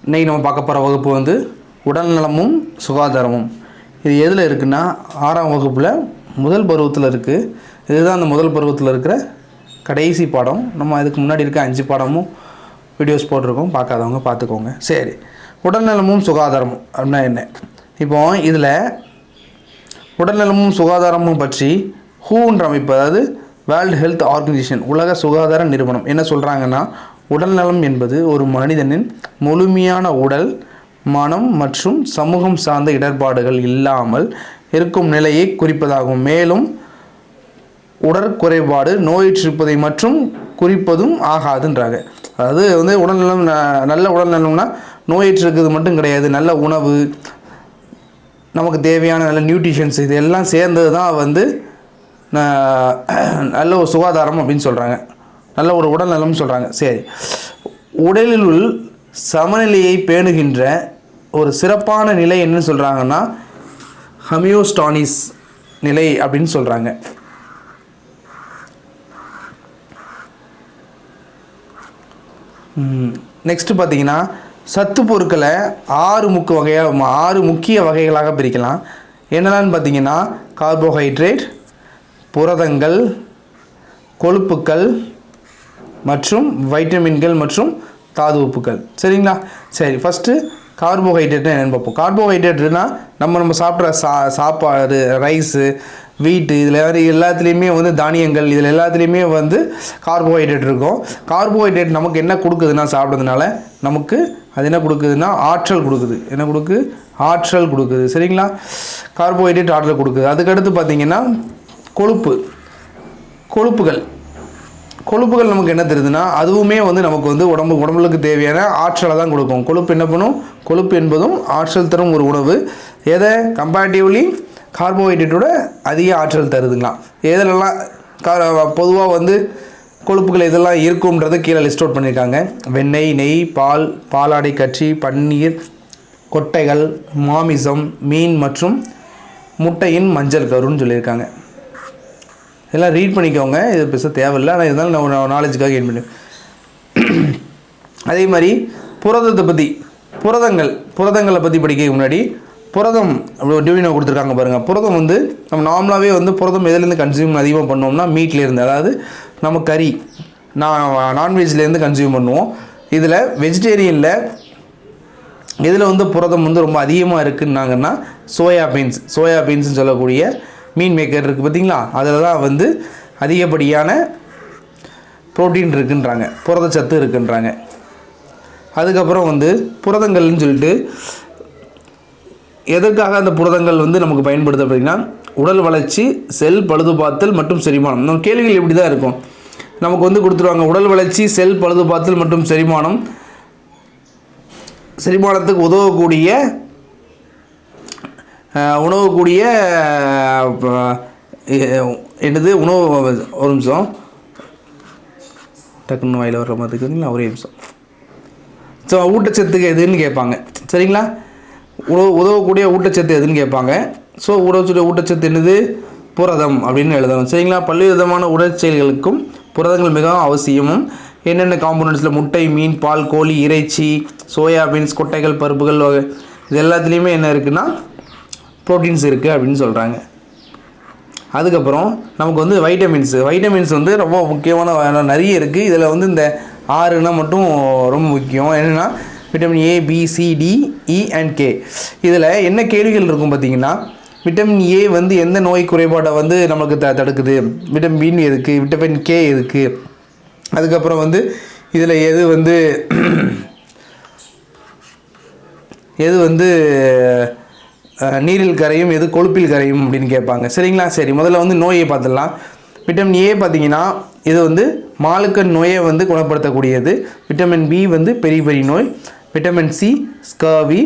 இன்றைக்கி நம்ம பார்க்க போகிற வகுப்பு வந்து உடல்நலமும் சுகாதாரமும். இது எதில் இருக்குன்னா 6ஆம் வகுப்பில் முதல் பருவத்தில் இருக்குது. இதுதான் அந்த முதல் பருவத்தில் இருக்கிற கடைசி பாடம். நம்ம இதுக்கு முன்னாடி இருக்க 5 பாடமும் வீடியோஸ் போட்டிருக்கோம், பார்க்காதவங்க பார்த்துக்கோங்க. சரி, உடல்நலமும் சுகாதாரமும் அப்படின்னா என்ன? இப்போ இதில் உடல்நலமும் சுகாதாரமும் பற்றி ஹூன்ற அமைப்பு, அதாவது வேர்ல்டு ஹெல்த் ஆர்கனைசேஷன், உலக சுகாதார நிறுவனம் என்ன சொல்கிறாங்கன்னா, உடல்நலம் என்பது ஒரு மனிதனின் முழுமையான உடல், மனம் மற்றும் சமூகம் சார்ந்த இடர்பாடுகள் இல்லாமல் இருக்கும் நிலையை குறிப்பதாகும். மேலும் உடற்குறைபாடு, நோயுற்றிருப்பதை மற்றும் குறிப்பதும் ஆகாதுன்றாங்க. அதாவது வந்து உடல்நலம், நல்ல உடல்நலம்னா நோயுற்றிருக்கிறது மட்டும் கிடையாது, நல்ல உணவு, நமக்கு தேவையான நல்ல நியூட்ரிஷன்ஸ், இது எல்லாம் சேர்ந்தது தான் வந்து நல்ல ஒரு சுகாதாரம் அப்படின்னு சொல்கிறாங்க, நல்ல ஒரு உடல்நலம்னு சொல்கிறாங்க. சரி, உடலில் சமநிலையை பேணுகின்ற ஒரு சிறப்பான நிலை என்னன்னு சொல்கிறாங்கன்னா ஹமியோஸ்டானிஸ் நிலை அப்படின்னு சொல்கிறாங்க. நெக்ஸ்ட்டு பார்த்தீங்கன்னா சத்து பொருட்களை 6 முக்கிய வகைகளாக பிரிக்கலாம். என்னென்னு பார்த்தீங்கன்னா கார்போஹைட்ரேட், புரதங்கள், கொழுப்புக்கள் மற்றும் வைட்டமின்கள் மற்றும் தாது உப்புக்கள். சரிங்களா? சரி, ஃபஸ்ட்டு கார்போஹைட்ரேட்னா என்னென்னு பார்ப்போம். கார்போஹைட்ரேட்னா நம்ம சாப்பிட்ற சாப்பாடு, ரைஸு, வீட்டு, இதில் எல்லாத்துலேயுமே வந்து தானியங்கள், இதில் எல்லாத்துலேயுமே வந்து கார்போஹைட்ரேட் இருக்கும். கார்போஹைட்ரேட் நமக்கு என்ன கொடுக்குதுன்னா, சாப்பிட்றதுனால நமக்கு அது என்ன கொடுக்குதுன்னா ஆற்றல் கொடுக்குது. என்ன கொடுக்குது? ஆற்றல் கொடுக்குது. சரிங்களா? கார்போஹைட்ரேட் ஆற்றல் கொடுக்குது. அதுக்கடுத்து பார்த்திங்கன்னா கொழுப்புகள் நமக்கு என்ன தருதுன்னா, அதுவுமே வந்து நமக்கு வந்து உடம்புக்கு தேவையான ஆற்றலை தான் கொடுக்கும். கொழுப்பு என்ன பண்ணும்? கொழுப்பு என்பதும் ஆற்றல் தரும் ஒரு உணவு. எதை கம்பேரிட்டிவ்லி கார்போஹைட்ரேட்டோட அதிக ஆற்றல் தருதுங்களாம். எதிலெல்லாம் பொதுவாக வந்து கொழுப்புகள் இதெல்லாம் இருக்கும்ன்றது கீழே லிஸ்ட் அவுட் பண்ணியிருக்காங்க. வெண்ணெய், நெய், பால், பாலாடை கச்சி, பன்னீர், கொட்டைகள், மாமிசம், மீன் மற்றும் முட்டையின் மஞ்சள் கருன்னு சொல்லியிருக்காங்க. இதெல்லாம் ரீட் பண்ணிக்கோங்க, இது பெருசாக தேவையில்லை, ஆனால் இருந்தாலும் நான் நாலேஜுக்காக கெயின் பண்ணி. அதே மாதிரி புரதங்களை பற்றி படிக்க முன்னாடி புரதம் டிவினோ கொடுத்துருக்காங்க பாருங்கள். புரதம் வந்து நம்ம நார்மலாகவே வந்து புரதம் எதுலேருந்து கன்சியூம் அதிகமாக பண்ணுவோம்னா மீட்லேருந்து, அதாவது நம்ம கறி, நான்வெஜ்லேருந்து கன்சியூம் பண்ணுவோம். இதில் வெஜிடேரியனில் இதில் வந்து புரதம் வந்து ரொம்ப அதிகமாக இருக்குன்னாங்கன்னா சோயாபீன்ஸ்னு சொல்லக்கூடிய மீன் மேக்கர் இருக்குது பார்த்திங்களா, அதில் தான் வந்து அதிகப்படியான ப்ரோட்டீன் இருக்குன்றாங்க, புரதச்சத்து இருக்குன்றாங்க. அதுக்கப்புறம் வந்து புரதங்கள்னு சொல்லிட்டு எதற்காக அந்த புரதங்கள் வந்து நமக்கு பயன்படுது அப்படின்னா, உடல் வளர்ச்சி, செல் பழுதுபார்த்தல் மற்றும் செரிமானம். நம்ம கேள்விகள் இப்படி தான் இருக்கும், நமக்கு வந்து கொடுத்துருவாங்க உடல் வளர்ச்சி, செல் பழுதுபார்த்தல் மற்றும் செரிமானத்துக்கு உதவக்கூடிய என்னது உணவு. ஒரு நிமிஷம், டக்குன்னு வாயில் வர்ற மாதிரி இருக்குங்களா, ஒரே நிமிஷம். ஸோ ஊட்டச்சத்துக்கு எதுன்னு கேட்பாங்க. சரிங்களா? உதவக்கூடிய ஊட்டச்சத்து எதுன்னு கேட்பாங்க. ஸோ ஊட்டச்சத்து என்னது? புரதம் அப்படின்னு எழுதணும். சரிங்களா? பல்வேறு விதமான உடற்செயல்களுக்கும் புரதங்கள் மிகவும் அவசியமும். என்னென்ன காம்போனன்ட்ஸில் முட்டை, மீன், பால், கோழி, இறைச்சி, சோயாபீன்ஸ், கொட்டைகள், பருப்புகள், இது எல்லாத்துலேயுமே என்ன இருக்குன்னா ப்ரோட்டீன்ஸ் இருக்குது அப்படின்னு சொல்கிறாங்க. அதுக்கப்புறம் நமக்கு வந்து வைட்டமின்ஸ் வந்து ரொம்ப முக்கியமான நிறைய இருக்குது. இதில் வந்து இந்த 6னா மட்டும் ரொம்ப முக்கியம். என்னென்னா vitamin A, B, C, D, E and K. இதில் என்ன கேள்விகள் இருக்கும் பார்த்திங்கன்னா, விட்டமின் ஏ வந்து எந்த நோய் குறைபாட்டை வந்து நமக்கு தடுக்குது, விட்டமின் பி எதுக்கு, விட்டமின் கே எதுக்கு, அதுக்கப்புறம் வந்து இதில் எது வந்து நீரில் கரையும், எது கொழுப்பில் கரையும் அப்படின்னு கேட்பாங்க. சரிங்களா? சரி, முதல்ல வந்து நோயை பார்த்துடலாம். விட்டமின் ஏ பார்த்திங்கன்னா இது வந்து மாலுக்கன் நோயை வந்து குணப்படுத்தக்கூடியது. விட்டமின் பி வந்து பெரிய நோய், vitamin C scurvy,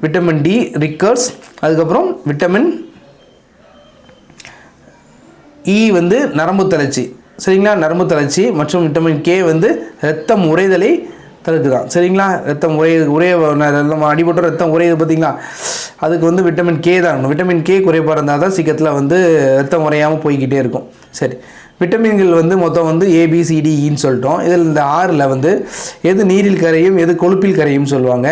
vitamin D rickets, அதுக்கப்புறம் விட்டமின் இ வந்து நரம்பு தளர்ச்சி. சரிங்களா? நரம்பு தளர்ச்சி. மற்றும் விட்டமின் கே வந்து இரத்தம் உறைதலை தடுக்குதான். சரிங்களா? ரத்தம் நம்ம அடிபட்ட ரத்தம் உறையுது பார்த்திங்களா, அதுக்கு வந்து விட்டமின் கே தான். விட்டமின் கே குறைபாடு இருந்தால் தான் சீக்கிரத்தில் வந்து ரத்தம் உறையாமல் போய்கிட்டே இருக்கும். சரி, விட்டமின்கள் வந்து மொத்தம் வந்து ABCDEன்னு சொல்லிட்டோம். இதில் இந்த 6ல் வந்து எது நீரில் கரையும் எது கொழுப்பில் கரையும் சொல்லுவாங்க.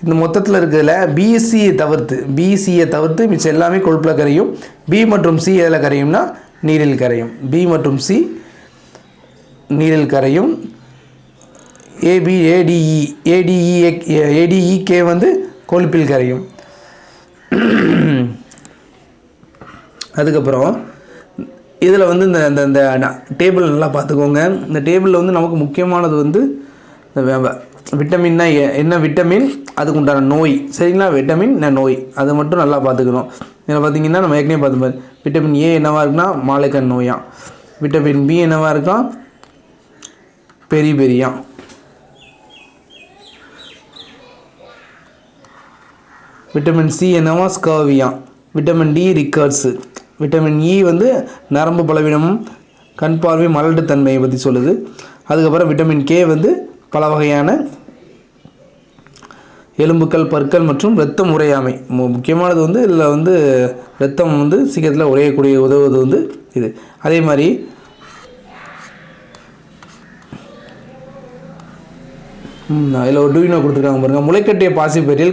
இந்த மொத்தத்தில் இருக்கிறதுல பிசியை தவிர்த்து மிச்சம் எல்லாமே கொழுப்பில் கரையும். பி மற்றும் சி எதில் கரையும்னா நீரில் கரையும். பி மற்றும் சி நீரில் கரையும். ADEK வந்து கொழுப்பில் கரையும். அதுக்கப்புறம் இதில் வந்து இந்த டேபிள் நல்லா பார்த்துக்கோங்க. இந்த டேபிளில் வந்து நமக்கு முக்கியமானது வந்து விட்டமின்னா என்ன விட்டமின், அதுக்கு உண்டான நோய், சரிங்களா? விட்டமின் நோய் அது மட்டும் நல்லா பார்த்துக்கணும். இதில் பார்த்தீங்கன்னா நம்ம ஏற்கனவே பார்த்துப்போம். விட்டமின் ஏ என்னவாக இருக்குன்னா மாலைக்கண் நோயா, விட்டமின் பி என்னவாக இருக்கா பெரியா, விட்டமின் சி என்னவா ஸ்கர்வியா, விட்டமின் டி ரிக்கர்ட்ஸு, விட்டமின் இ வந்து நரம்பு பலவீனமும் கண் பார்வை மலட்டு தன்மையை பற்றி சொல்லுது. அதுக்கப்புறம் விட்டமின் கே வந்து பல வகையான எலும்புக்கள், பற்கள் மற்றும் இரத்தம் உறையாமை. முக்கியமானது வந்து இதில் வந்து இரத்தம் வந்து சீக்கிரத்தில் உறையக்கூடிய உதவுவது வந்து இது. அதே மாதிரி இதில் ஒரு டூயினோ கொடுத்துருக்காங்க பாருங்கள். முளைக்கட்டிய பாசிப்பயிரில்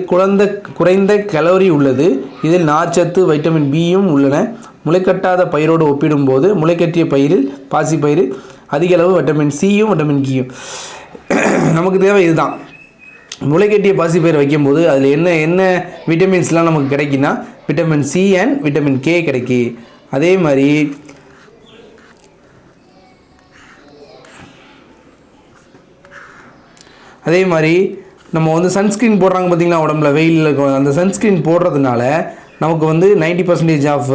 குறைந்த கலோரி உள்ளது. இதில் நார்ச்சத்து வைட்டமின் பியும் உள்ளன. முளைக்கட்டாத பயிரோடு ஒப்பிடும்போது முளைக்கட்டிய பயிரில் பாசிப்பயிறு அதிக அளவு விட்டமின் சியும் விட்டமின் கியும். நமக்கு தேவை இதுதான். முளைக்கட்டிய பாசிப்பயிர் வைக்கும்போது அதில் என்ன விட்டமின்ஸ்லாம் நமக்கு கிடைக்குன்னா vitamin C and vitamin K கிடைக்கி. அதே மாதிரி நம்ம வந்து சன்ஸ்க்ரீன் போடுறாங்க பார்த்திங்களா உடம்புல வெயிலில். அந்த சன்ஸ்க்ரீன் போடுறதுனால நமக்கு வந்து 90% ஆஃப்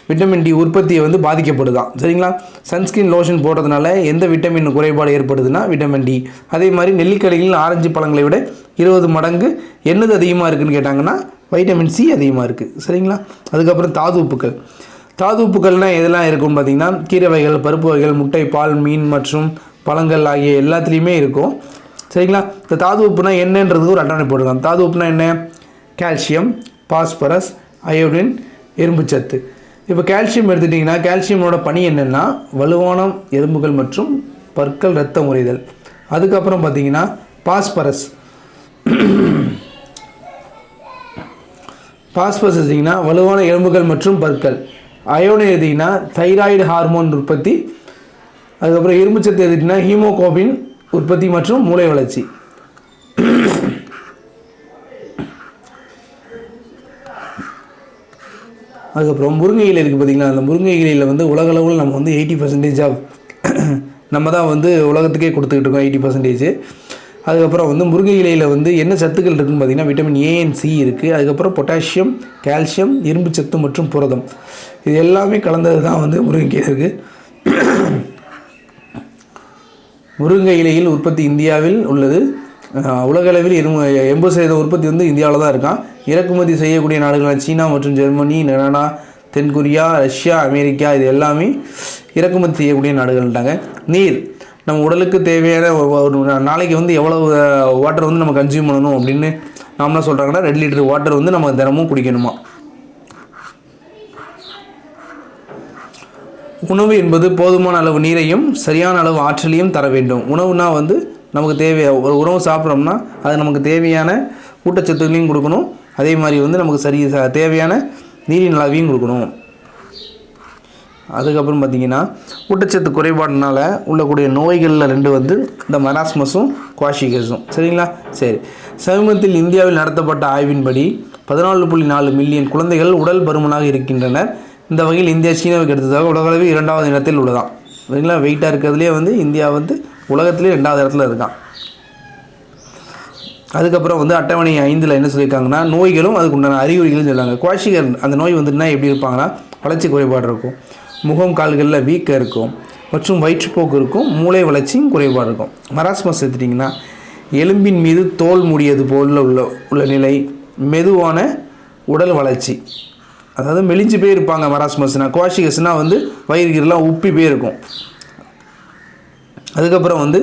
விட்டமின் டி உற்பத்தியை வந்து பாதிக்கப்படுதான், சரிங்களா? சன்ஸ்க்ரீன் லோஷன் போடுறதுனால எந்த விட்டமின் குறைபாடு ஏற்படுதுன்னா விட்டமின் டி. அதே மாதிரி நெல்லிக்கடையில் ஆரஞ்சு பழங்களை விட 20 மடங்கு என்னது அதிகமாக இருக்குதுன்னு கேட்டாங்கன்னா வைட்டமின் சி அதிகமாக இருக்குது, சரிங்களா? அதுக்கப்புறம் தாது உப்புக்கள்னால் எதெல்லாம் இருக்குன்னு பார்த்திங்கன்னா கீரை வகைகள், பருப்பு வகைகள், முட்டை, பால், மீன் மற்றும் பழங்கள் ஆகிய எல்லாத்துலேயுமே இருக்கும், சரிங்களா? இந்த தாது உப்புனா என்னன்றதுக்கு ஒரு அட்டவணை போட்டுக்கலாம். தாது உப்புனா என்ன? கால்சியம், பாஸ்பரஸ், அயோடின், இரும்புச்சத்து. இப்போ கால்சியம் எடுத்துட்டிங்கன்னா கால்சியமோட பணி என்னென்னா வலுவான எலும்புகள் மற்றும் பற்கள், இரத்தம் உறைதல். அதுக்கப்புறம் பார்த்திங்கன்னா பாஸ்பரஸ் எடுத்திங்கன்னா வலுவான எலும்புகள் மற்றும் பற்கள். அயோடின் எடுத்திங்கன்னா தைராய்டு ஹார்மோன் உற்பத்தி. அதுக்கப்புறம் இரும்புச்சத்து எடுத்திங்கன்னா ஹீமோகுளோபின் உற்பத்தி மற்றும் மூளை வளர்ச்சி. அதுக்கப்புறம் முருங்கை இலை இருக்குது பார்த்திங்களா. அந்த முருங்கை இலையில் வந்து உலகளவில் நம்ம வந்து 80% ஆஃப் நம்ம தான் வந்து உலகத்துக்கே கொடுத்துக்கிட்டு இருக்கோம் 80%. அதுக்கப்புறம் வந்து முருங்கை இலையில் வந்து என்ன சத்துக்கள் இருக்குதுன்னு பார்த்திங்கன்னா விட்டமின் ஏ அண்ட் சி இருக்குது. அதுக்கப்புறம் பொட்டாசியம், கால்சியம், இரும்பு சத்து மற்றும் புரதம், இது எல்லாமே கலந்தது தான் வந்து முருங்கைக்கீரை இருக்குது. முருங்கை இலையில் உற்பத்தி இந்தியாவில் உள்ளது. உலகளவில் 80% உற்பத்தி வந்து இந்தியாவில் தான் இருக்கான். இறக்குமதி செய்யக்கூடிய நாடுகளான சீனா மற்றும் ஜெர்மனி, கனடா, தென்கொரியா, ரஷ்யா, அமெரிக்கா, இது எல்லாமே இறக்குமதி செய்யக்கூடிய நாடுகள்ட்டாங்க. நீர் நம்ம உடலுக்கு தேவையான ஒரு நாளைக்கு வந்து எவ்வளவு வாட்டர் வந்து நம்ம கன்சியூம் பண்ணணும் அப்படின்னு நாம சொல்கிறாங்கன்னா 2 லிட்டர் வாட்டர் வந்து நம்ம தினமும் குடிக்கணுமா. உணவு என்பது போதுமான அளவு நீரையும் சரியான அளவு ஆற்றலையும் தர வேண்டும். உணவுனா வந்து நமக்கு ஒரு உணவு சாப்பிட்றோம்னா அது நமக்கு தேவையான ஊட்டச்சத்துக்களையும் கொடுக்கணும். அதே மாதிரி வந்து நமக்கு தேவையான நீரின் அளவையும் கொடுக்கணும். அதுக்கப்புறம் பார்த்திங்கன்னா ஊட்டச்சத்து குறைபாடுனால உள்ளக்கூடிய நோய்களில் 2 வந்து இந்த மராஸ்மஸும் குவாஷிகஸும், சரிங்களா? சரி, சமீபத்தில் இந்தியாவில் நடத்தப்பட்ட ஆய்வின்படி 14.4 மில்லியன் குழந்தைகள் உடல் பருமனாக இருக்கின்றனர். இந்த வகையில் இந்தியா சீனாவுக்கு எடுத்ததாக உலகளவில் 2வது இடத்தில் உள்ளதான், சரிங்களா? வெயிட்டாக இருக்கிறதுலே வந்து இந்தியா வந்து உலகத்திலே 2வது இடத்துல இருக்கான். அதுக்கப்புறம் வந்து அட்டவணை 5ல் என்ன சொல்லியிருக்காங்கன்னா நோய்களும் அதுக்கு உண்டான அறிகுறிகளும் சொல்லுவாங்க. குவாஷிகர் அந்த நோய் வந்துட்டுனா எப்படி இருப்பாங்கன்னா வளர்ச்சி குறைபாடு இருக்கும், முகம் கால்களில் வீக்கம் இருக்கும் மற்றும் வயிற்றுப்போக்கு இருக்கும், மூளை வளர்ச்சியும் குறைபாடு இருக்கும். மராஸ்மஸ் எடுத்துட்டிங்கன்னா எலும்பின் மீது தோல் மூடியது போல் உள்ள நிலை, மெதுவான உடல் வளர்ச்சி, அதாவது மெலிஞ்சு போய் இருப்பாங்க மராஸ்மஸ்னால். குவாஷிகஸ்னால் வந்து வயிறுலாம் உப்பி போய் இருக்கும். அதுக்கப்புறம் வந்து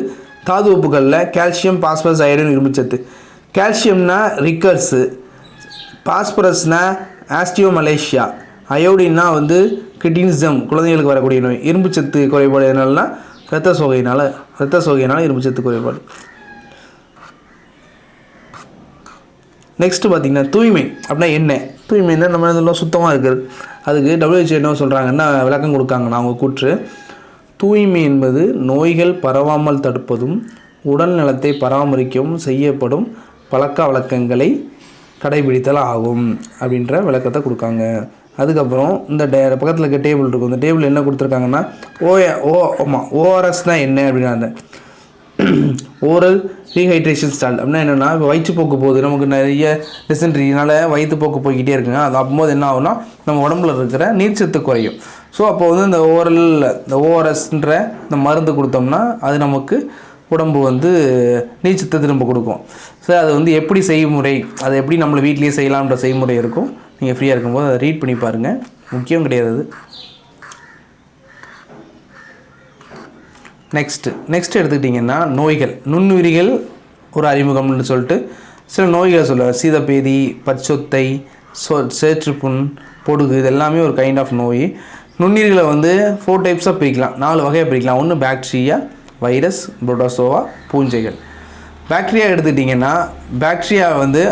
தாது உப்புகளில் கால்சியம், பாஸ்பரஸ், அயரன், இரும்புச்சத்து. கால்சியம்னா ரிக்கர்ஸு, பாஸ்பரஸ்னா ஆஸ்டியோமலேஷியா, அயோடின்னா வந்து கிட்னிசம், குழந்தைகளுக்கு வரக்கூடிய நோய். இரும்பு சத்து குறைபாடு எதனாலனா இரத்த சோகையினால் இரும்பு சத்து குறைபாடு. நெக்ஸ்ட்டு பார்த்திங்கன்னா தூய்மை அப்படின்னா என்ன? தூய்மைன்னா நம்ம இதெல்லாம் சுத்தமாக இருக்குது. அதுக்கு WHO என்ன சொல்கிறாங்கன்னா விளக்கம் கொடுக்காங்கன்னா அவங்க கூற்று, தூய்மை என்பது நோய்கள் பரவாமல் தடுப்பதும் உடல் நலத்தை பராமரிக்கவும் செய்யப்படும் பழக்க வழக்கங்களை கடைபிடித்தல் ஆகும் அப்படின்ற விளக்கத்தை கொடுக்காங்க. அதுக்கப்புறம் இந்த பக்கத்தில் இருக்க டேபிள் இருக்கும். இந்த டேபிள் என்ன கொடுத்துருக்காங்கன்னா ஓஆர்எஸ்னால் என்ன அப்படின்னா ஓரல் ரீஹைட்ரேஷன் ஸ்டால் அப்படின்னா என்னென்னா, இப்போ வயிற்றுப்போக்கு போகுது, நமக்கு நிறைய டிசென்ட்ரினால வயிற்றுப்போக்கு போய்கிட்டே இருக்குங்க. அது அப்போது என்ன ஆகும்னா நம்ம உடம்புல இருக்கிற நீர்ச்சத்து குறையும். ஸோ அப்போ வந்து இந்த ஓஆர்எஸ்ன்ற இந்த மருந்து கொடுத்தோம்னா அது நமக்கு உடம்பு வந்து நீர்ச்சத்தை திரும்ப கொடுக்கும். ஸோ அது வந்து எப்படி செய்முறை, அதை எப்படி நம்மளை வீட்லேயே செய்யலாம்ன்ற செய்முறை இருக்கும். நீங்கள் ஃப்ரீயாக இருக்கும்போது அதை ரீட் பண்ணி பாருங்கள், முக்கியம் கிடையாது அது. நெக்ஸ்ட் எடுத்துக்கிட்டிங்கன்னா நோய்கள், நுண்ணுயிரிகள் ஒரு அறிமுகம்னு சொல்லிட்டு சில நோய்களை சொல்லுவார். சீதப்பேதி, பச்சொத்தை, சேற்றுப்புண், பொடுகு, இது எல்லாமே ஒரு கைண்ட் ஆஃப் நோய். நுண்ணுயிர்களை வந்து 4 டைப்ஸாக பிரிக்கலாம், 4 வகையாக பிரிக்கலாம். ஒன்று பாக்டீரியா, வைரஸ், புரோட்டோசோவா, பூஞ்சைகள். பாக்டீரியா எடுத்துக்கிட்டிங்கன்னா பாக்டீரியா வந்து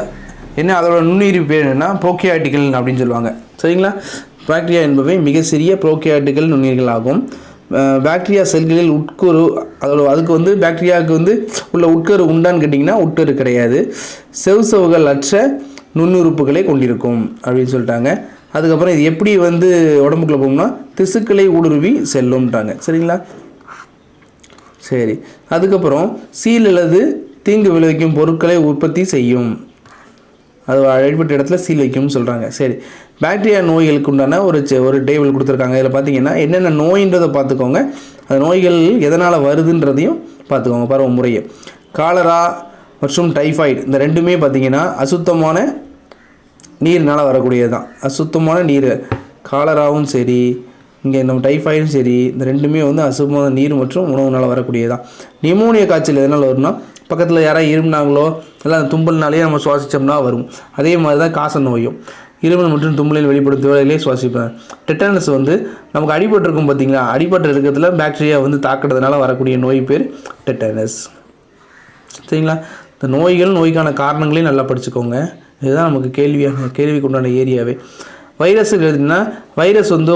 என்ன, அதோட நுண்ணுயிரி பேர் என்னென்னா ப்ரோகியாட்டிகள் அப்படின்னு சொல்லுவாங்க. சரிங்களா? பாக்டீரியா என்பவை மிக சிறிய ப்ரோகியாட்டிகள் நுண்ணுயிர்கள் ஆகும். பாக்டீரியா செல்களில் உட்கரு, அதுக்கு வந்து பாக்டீரியாவுக்கு வந்து உள்ள உட்கரு உண்டான்னு கேட்டிங்கன்னா உட்கரு கிடையாது. செவுசவுகள் அற்ற நுண்ணுறுப்புகளை கொண்டிருக்கும் அப்படின்னு சொல்லிட்டாங்க. அதுக்கப்புறம் இது எப்படி வந்து உடம்புக்குள்ளே போகும்னா திசுக்களை ஊடுருவி செல்லும்ட்டாங்க. சரிங்களா? சரி, அதுக்கப்புறம் சீல் அல்லது தீங்கு விளைவிக்கும் பொருட்களை உற்பத்தி செய்யும், அது அடிப்பட்ட இடத்துல சீல் வைக்கும்னு சொல்கிறாங்க. சரி, பாக்டீரியா நோய்களுக்கு உண்டான ஒரு டேபிள் கொடுத்துருக்காங்க. இதில் பார்த்தீங்கன்னா என்னென்ன நோயின்றதை பார்த்துக்கோங்க, அந்த நோய்கள் எதனால் வருதுன்றதையும் பார்த்துக்கோங்க. பரவ முறையை காலரா மற்றும் டைஃபாய்டு இந்த ரெண்டுமே பார்த்திங்கன்னா அசுத்தமான நீர்னால் வரக்கூடியது தான். அசுத்தமான நீர், காலராவும் சரி, இங்கே நம்ம டைஃபாய்டும் சரி, இந்த ரெண்டுமே வந்து அசுத்தமான நீர் மற்றும் உணவுனால் வரக்கூடியது தான். நிமோனியா காய்ச்சல் எதனால் வரும்னா பக்கத்தில் யாராவது இருமினாங்களோ இல்லை அந்த தும்பல்னாலேயே நம்ம சுவாசித்தோம்னா வரும். அதே மாதிரி தான் காச நோயும் இருமல் மற்றும் தும்பலில் வெளிப்படுத்தும் வேலையிலே சுவாசிப்பேன். டெட்டானஸ் வந்து நமக்கு அடிபட்டிருக்கும் பார்த்திங்களா, அடிபட்டு இருக்கிறதுல பாக்டீரியா வந்து தாக்குறதுனால வரக்கூடிய நோய் பேர் டெட்டானஸ். சரிங்களா? இந்த நோய்க்கான காரணங்களையும் நல்லா படிச்சுக்கோங்க. இதுதான் நமக்கு கேள்விக்கு உண்டான ஏரியாவே. வைரஸ் எழுதுனா வைரஸ் வந்து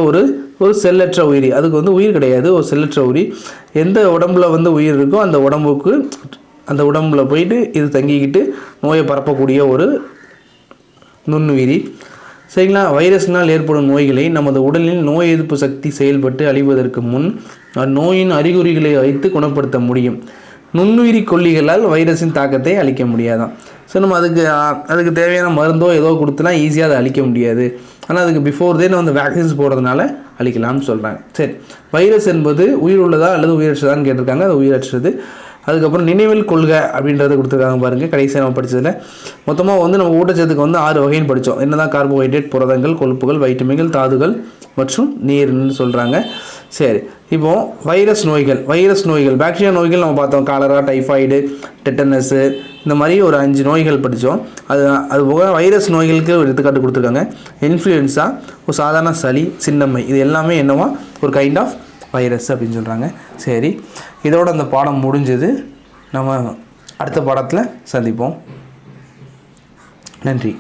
ஒரு செல்லற்ற உயிரி, அதுக்கு வந்து உயிர் கிடையாது, ஒரு செல்லற்ற உயிரி. எந்த உடம்புல வந்து உயிர் இருக்கோ அந்த உடம்புல போயிட்டு இது தங்கிக்கிட்டு நோயை பரப்பக்கூடிய ஒரு நுண்ணுயிரி. சரிங்களா? வைரஸ்னால் ஏற்படும் நோய்களை நமது உடலில் நோய் எதிர்ப்பு சக்தி செயல்பட்டு அழிவதற்கு முன் அந்நோயின் அறிகுறிகளை வைத்து குணப்படுத்த முடியும். நுண்ணுயிரி கொல்லிகளால் வைரஸின் தாக்கத்தை அழிக்க முடியாதான். ஸோ நம்ம அதுக்கு தேவையான மருந்தோ ஏதோ கொடுத்தனா ஈஸியாக அதை அழிக்க முடியாது. ஆனால் அதுக்கு பிஃபோர் நம்ம அந்த வேக்சின்ஸ் போடுறதுனால அழிக்கலாம்னு சொல்கிறாங்க. சரி, வைரஸ் என்பது உயிர் உள்ளதா அல்லது உயிரற்றதான்னு கேட்டிருக்காங்க. அது உயிரற்றது. அதுக்கப்புறம் நினைவில் கொள்க அப்படின்றத கொடுத்துருக்காங்க பாருங்கள். கடைசியாக நம்ம படித்ததில் மொத்தமாக வந்து நம்ம ஊட்டச்சத்துக்கு வந்து 6 வகைன்னு படித்தோம். என்னதான் கார்போஹைட்ரேட், புரதங்கள், கொழுப்புகள், வைட்டமின்கள், தாதுகள் மற்றும் நீர்னு சொல்கிறாங்க. சரி, இப்போது வைரஸ் நோய்கள் பாக்டீரியா நோய்கள் நம்ம பார்த்தோம். காலரா, டைஃபாய்டு, டெட்டனஸு, இந்த மாதிரி ஒரு 5 நோய்கள் படித்தோம். அது போக வைரஸ் நோய்களுக்கு ஒரு எடுத்துக்காட்டு கொடுத்துருக்காங்க. இன்ஃப்ளூயன்ஸா, ஒரு சாதாரண சளி, சின்னம்மை, இது எல்லாமே என்னவா ஒரு கைண்ட் ஆஃப் வைரஸ் அப்படின்னு சொல்கிறாங்க. சரி, இதோட அந்த பாடம் முடிஞ்சது. நம்ம அடுத்த பாடத்தில் சந்திப்போம். நன்றி.